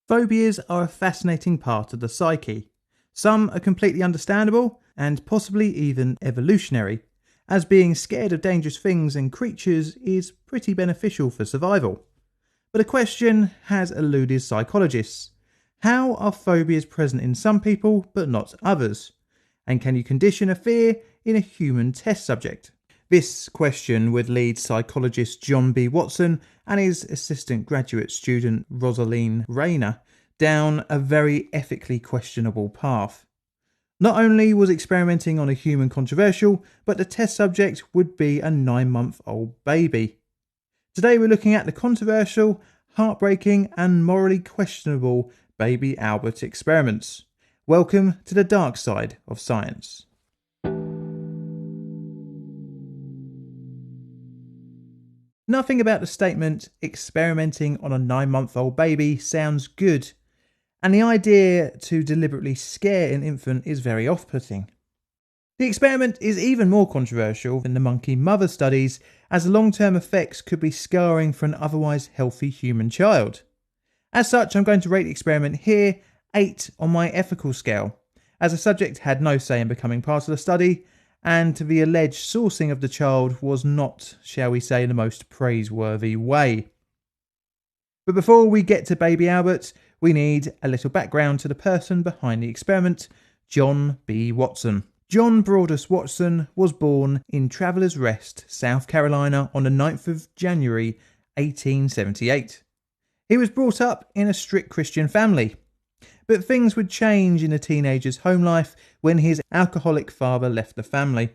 Phobias are a fascinating part of the psyche. Some are completely understandable and possibly even evolutionary, as being scared of dangerous things and creatures is pretty beneficial for survival. But a question has eluded psychologists. How are phobias present in some people but not others? And can you condition a fear in a human test subject? This question would lead psychologist John B. Watson and his assistant graduate student Rosaline Rayner down a very ethically questionable path. Not only was experimenting on a human controversial, but the test subject would be a 9-month-old baby. Today we're looking at the controversial, heartbreaking and morally questionable baby Albert experiments. Welcome to the dark side of science. Nothing about the statement experimenting on a 9-month-old baby sounds good, and the idea to deliberately scare an infant is very off-putting. The experiment is even more controversial than the monkey mother studies, as the long-term effects could be scarring for an otherwise healthy human child. As such, I'm going to rate the experiment here 8 on my ethical scale, as the subject had no say in becoming part of the study, and the alleged sourcing of the child was not, shall we say, the most praiseworthy way. But before we get to baby Albert, we need a little background to the person behind the experiment, John B. Watson. John Broadus Watson was born in Travelers Rest, South Carolina on the 9th of January 1878. He was brought up in a strict Christian family, but things would change in the teenager's home life when his alcoholic father left the family.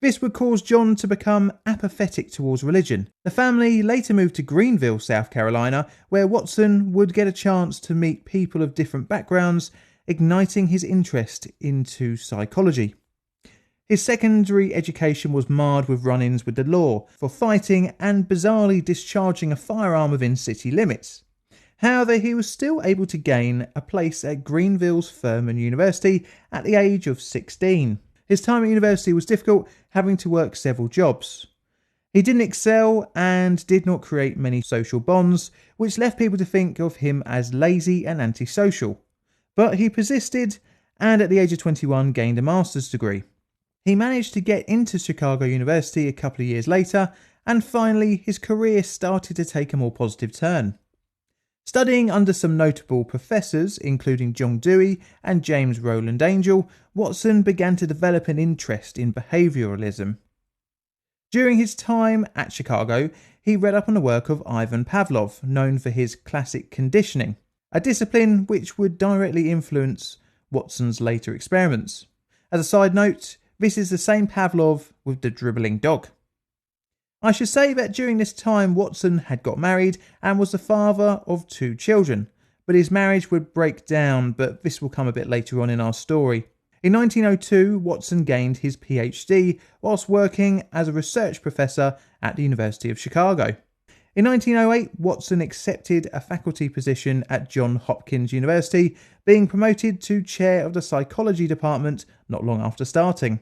This would cause John to become apathetic towards religion. The family later moved to Greenville, South Carolina, where Watson would get a chance to meet people of different backgrounds, igniting his interest into psychology. His secondary education was marred with run-ins with the law for fighting and bizarrely discharging a firearm within city limits. However, he was still able to gain a place at Greenville's Furman University at the age of 16. His time at university was difficult, having to work several jobs. He didn't excel and did not create many social bonds, which left people to think of him as lazy and antisocial. But he persisted and at the age of 21 gained a master's degree. He managed to get into Chicago University a couple of years later, and finally his career started to take a more positive turn. Studying under some notable professors, including John Dewey and James Roland Angell, Watson began to develop an interest in behavioralism. During his time at Chicago, he read up on the work of Ivan Pavlov, known for his classic conditioning, a discipline which would directly influence Watson's later experiments. As a side note, this is the same Pavlov with the dribbling dog. I should say that during this time Watson had got married and was the father of 2 children, but his marriage would break down, but this will come a bit later on in our story. In 1902, Watson gained his PhD whilst working as a research professor at the University of Chicago. In 1908, Watson accepted a faculty position at Johns Hopkins University, being promoted to chair of the psychology department not long after starting.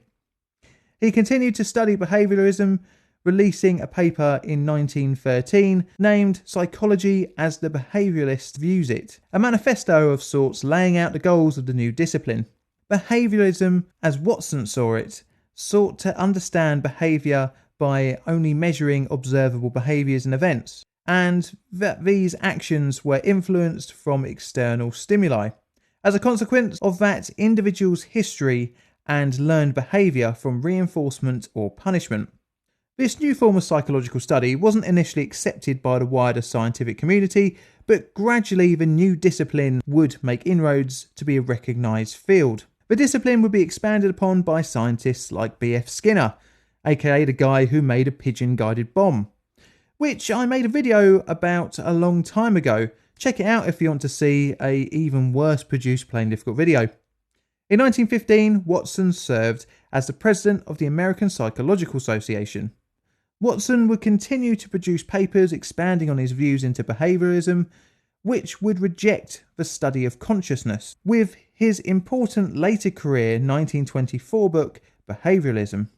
He continued to study behavioralism, releasing a paper in 1913 named Psychology as the Behavioralist Views It, a manifesto of sorts laying out the goals of the new discipline. Behavioralism, as Watson saw it, sought to understand behaviour by only measuring observable behaviours and events, and that these actions were influenced from external stimuli. As a consequence of that, individuals' history and learned behaviour from reinforcement or punishment. This new form of psychological study wasn't initially accepted by the wider scientific community, but gradually the new discipline would make inroads to be a recognised field. The discipline would be expanded upon by scientists like B.F. Skinner, aka the guy who made a pigeon-guided bomb, which I made a video about a long time ago. Check it out if you want to see a even worse produced Plain Difficult video. In 1915, Watson served as the president of the American Psychological Association. Watson would continue to produce papers expanding on his views into behaviourism, which would reject the study of consciousness, with his important later career 1924 book, Behaviouralism.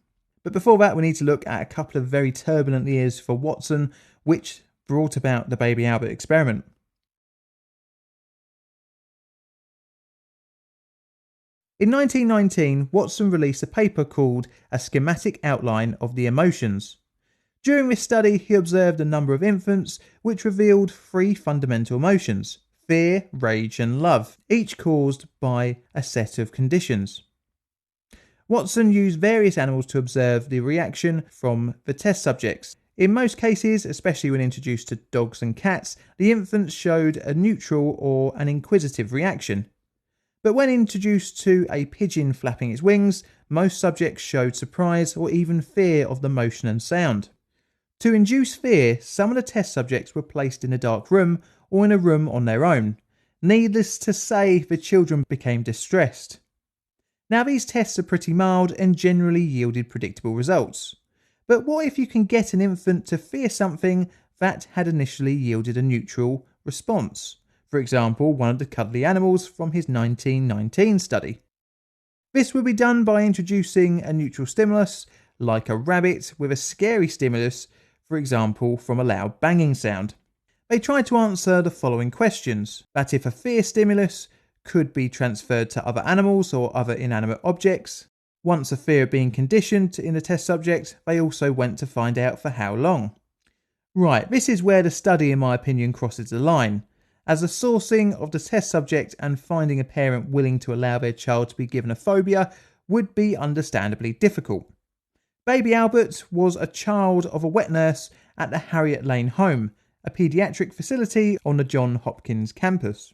But before that, we need to look at a couple of very turbulent years for Watson, which brought about the baby Albert experiment. In 1919, Watson released a paper called A Schematic Outline of the Emotions. During this study, he observed a number of infants which revealed 3 fundamental emotions: fear, rage and love, each caused by a set of conditions. Watson used various animals to observe the reaction from the test subjects. In most cases, especially when introduced to dogs and cats, the infants showed a neutral or an inquisitive reaction. But when introduced to a pigeon flapping its wings, most subjects showed surprise or even fear of the motion and sound. To induce fear, some of the test subjects were placed in a dark room or in a room on their own. Needless to say, the children became distressed. Now, these tests are pretty mild and generally yielded predictable results. But what if you can get an infant to fear something that had initially yielded a neutral response? For example, one of the cuddly animals from his 1919 study. This would be done by introducing a neutral stimulus, like a rabbit, with a scary stimulus, for example, from a loud banging sound. They tried to answer the following questions: that if a fear stimulus could be transferred to other animals or other inanimate objects. Once a fear had been conditioned in the test subject, they also went to find out for how long. Right, this is where the study, in my opinion, crosses the line, as the sourcing of the test subject and finding a parent willing to allow their child to be given a phobia would be understandably difficult. Baby Albert was a child of a wet nurse at the Harriet Lane Home, a paediatric facility on the Johns Hopkins campus.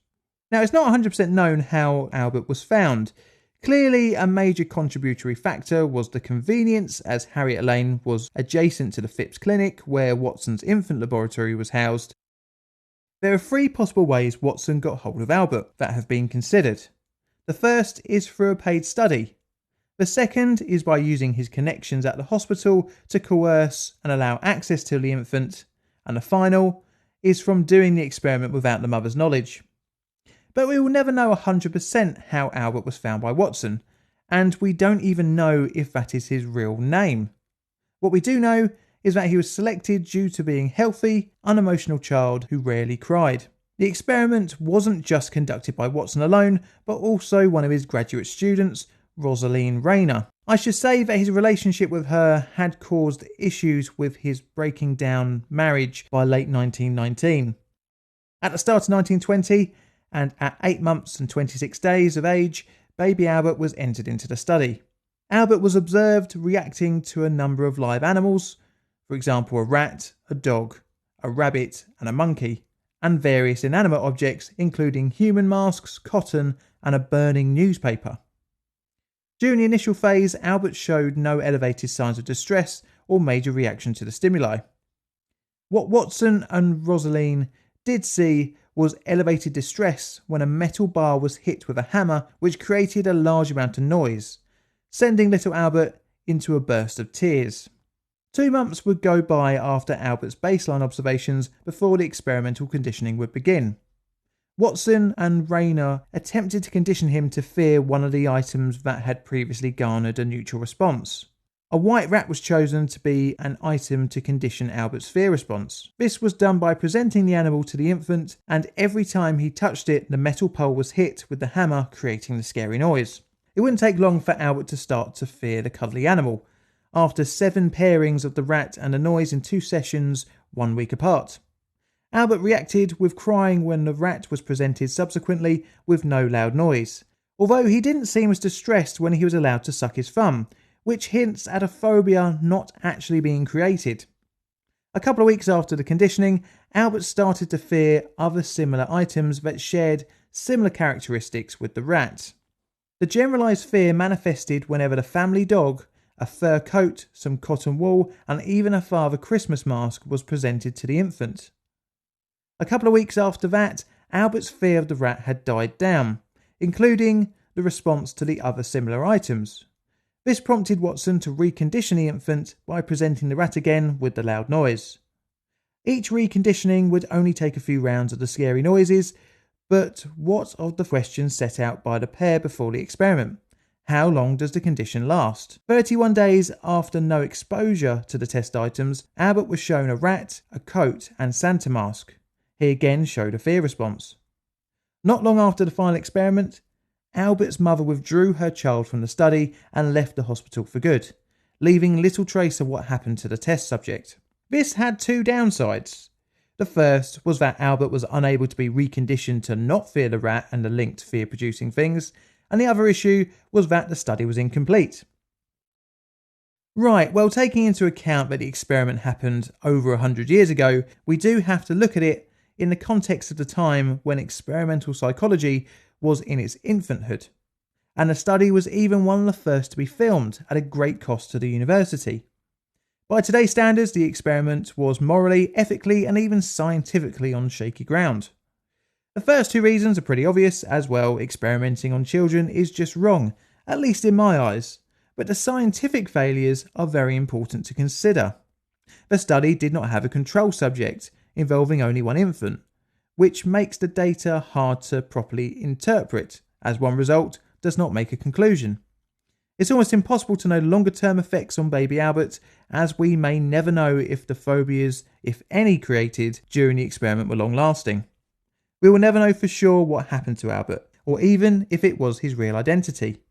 Now, it's not 100% known how Albert was found. Clearly, a major contributory factor was the convenience, as Harriet Lane was adjacent to the Phipps Clinic where Watson's infant laboratory was housed. There are 3 possible ways Watson got hold of Albert that have been considered. The first is through a paid study. The second is by using his connections at the hospital to coerce and allow access to the infant. And the final is from doing the experiment without the mother's knowledge. But we will never know 100% how Albert was found by Watson, and we don't even know if that is his real name. What we do know is that he was selected due to being a healthy, unemotional child who rarely cried. The experiment wasn't just conducted by Watson alone, but also one of his graduate students, Rosaline Rayner. I should say that his relationship with her had caused issues with his breaking down marriage by late 1919. At the start of 1920, and at 8 months and 26 days of age, baby Albert was entered into the study. Albert was observed reacting to a number of live animals, for example a rat, a dog, a rabbit and a monkey, and various inanimate objects including human masks, cotton and a burning newspaper. During the initial phase, Albert showed no elevated signs of distress or major reaction to the stimuli. What Watson and Rosaline did see was elevated distress when a metal bar was hit with a hammer, which created a large amount of noise, sending little Albert into a burst of tears. 2 months would go by after Albert's baseline observations before the experimental conditioning would begin. Watson and Rayner attempted to condition him to fear one of the items that had previously garnered a neutral response. A white rat was chosen to be an item to condition Albert's fear response. This was done by presenting the animal to the infant, and every time he touched it, the metal pole was hit with the hammer, creating the scary noise. It wouldn't take long for Albert to start to fear the cuddly animal, after 7 pairings of the rat and the noise in 2 sessions 1 week apart. Albert reacted with crying when the rat was presented subsequently with no loud noise, although he didn't seem as distressed when he was allowed to suck his thumb, which hints at a phobia not actually being created. A couple of weeks after the conditioning, Albert started to fear other similar items that shared similar characteristics with the rat. The generalised fear manifested whenever the family dog, a fur coat, some cotton wool, and even a Father Christmas mask was presented to the infant. A couple of weeks after that, Albert's fear of the rat had died down, including the response to the other similar items. This prompted Watson to recondition the infant by presenting the rat again with the loud noise. Each reconditioning would only take a few rounds of the scary noises, but what of the questions set out by the pair before the experiment? How long does the condition last? 31 days after no exposure to the test items, Albert was shown a rat, a coat and Santa mask. He again showed a fear response. Not long after the final experiment, Albert's mother withdrew her child from the study and left the hospital for good, leaving little trace of what happened to the test subject. This had two downsides. The first was that Albert was unable to be reconditioned to not fear the rat and the linked fear-producing things, and the other issue was that the study was incomplete. Right, well, taking into account that the experiment happened over 100 years ago, we do have to look at it in the context of the time when experimental psychology was in its infanthood, and the study was even one of the first to be filmed at a great cost to the university. By today's standards, the experiment was morally, ethically, and even scientifically on shaky ground. The first two reasons are pretty obvious, as well, experimenting on children is just wrong, at least in my eyes, but the scientific failures are very important to consider. The study did not have a control subject, involving only one infant, which makes the data hard to properly interpret, as one result does not make a conclusion. It's almost impossible to know the longer-term effects on baby Albert, as we may never know if the phobias, if any, created during the experiment were long-lasting. We will never know for sure what happened to Albert, or even if it was his real identity.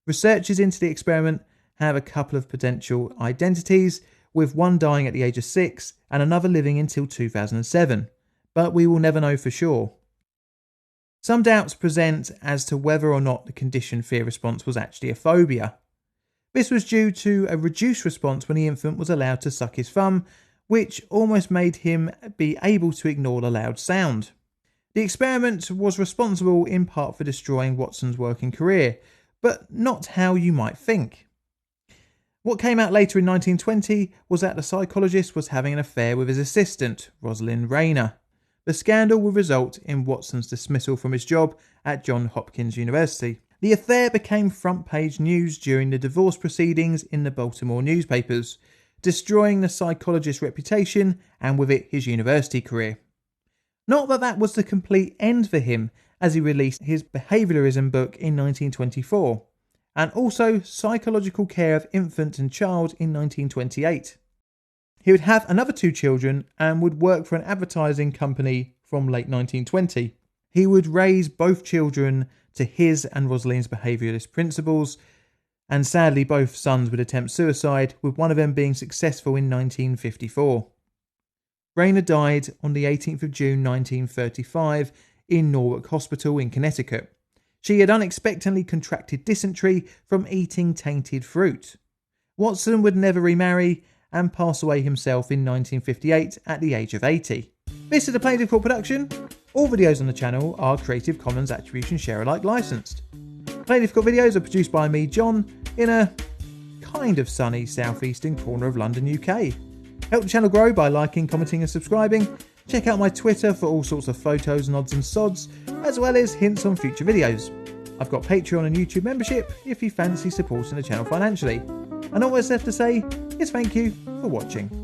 Researchers into the experiment have a couple of potential identities, with one dying at the age of 6 and another living until 2007, but we will never know for sure. Some doubts present as to whether or not the conditioned fear response was actually a phobia. This was due to a reduced response when the infant was allowed to suck his thumb, which almost made him be able to ignore the loud sound. The experiment was responsible in part for destroying Watson's working career, but not how you might think. What came out later in 1920 was that the psychologist was having an affair with his assistant, Rosalind Rayner. The scandal would result in Watson's dismissal from his job at Johns Hopkins University. The affair became front-page news during the divorce proceedings in the Baltimore newspapers, destroying the psychologist's reputation and with it his university career. Not that that was the complete end for him, as he released his behaviourism book in 1924, and also Psychological Care of Infant and Child in 1928. He would have another 2 children and would work for an advertising company from late 1920. He would raise both children to his and Rosalind's behaviourist principles, and sadly both sons would attempt suicide, with one of them being successful in 1954. Rayner died on the 18th of June 1935 in Norwalk Hospital in Connecticut. She had unexpectedly contracted dysentery from eating tainted fruit. Watson would never remarry and pass away himself in 1958 at the age of 80. This is a Plaintiff Court production. All videos on the channel are Creative Commons Attribution Share Alike licensed. Plaintiff Court videos are produced by me, John, in a kind of sunny southeastern corner of London, UK. Help the channel grow by liking, commenting and subscribing. Check out my Twitter for all sorts of photos and odds and sods, as well as hints on future videos. I've got Patreon and YouTube membership if you fancy supporting the channel financially. And all that's left to say is thank you for watching.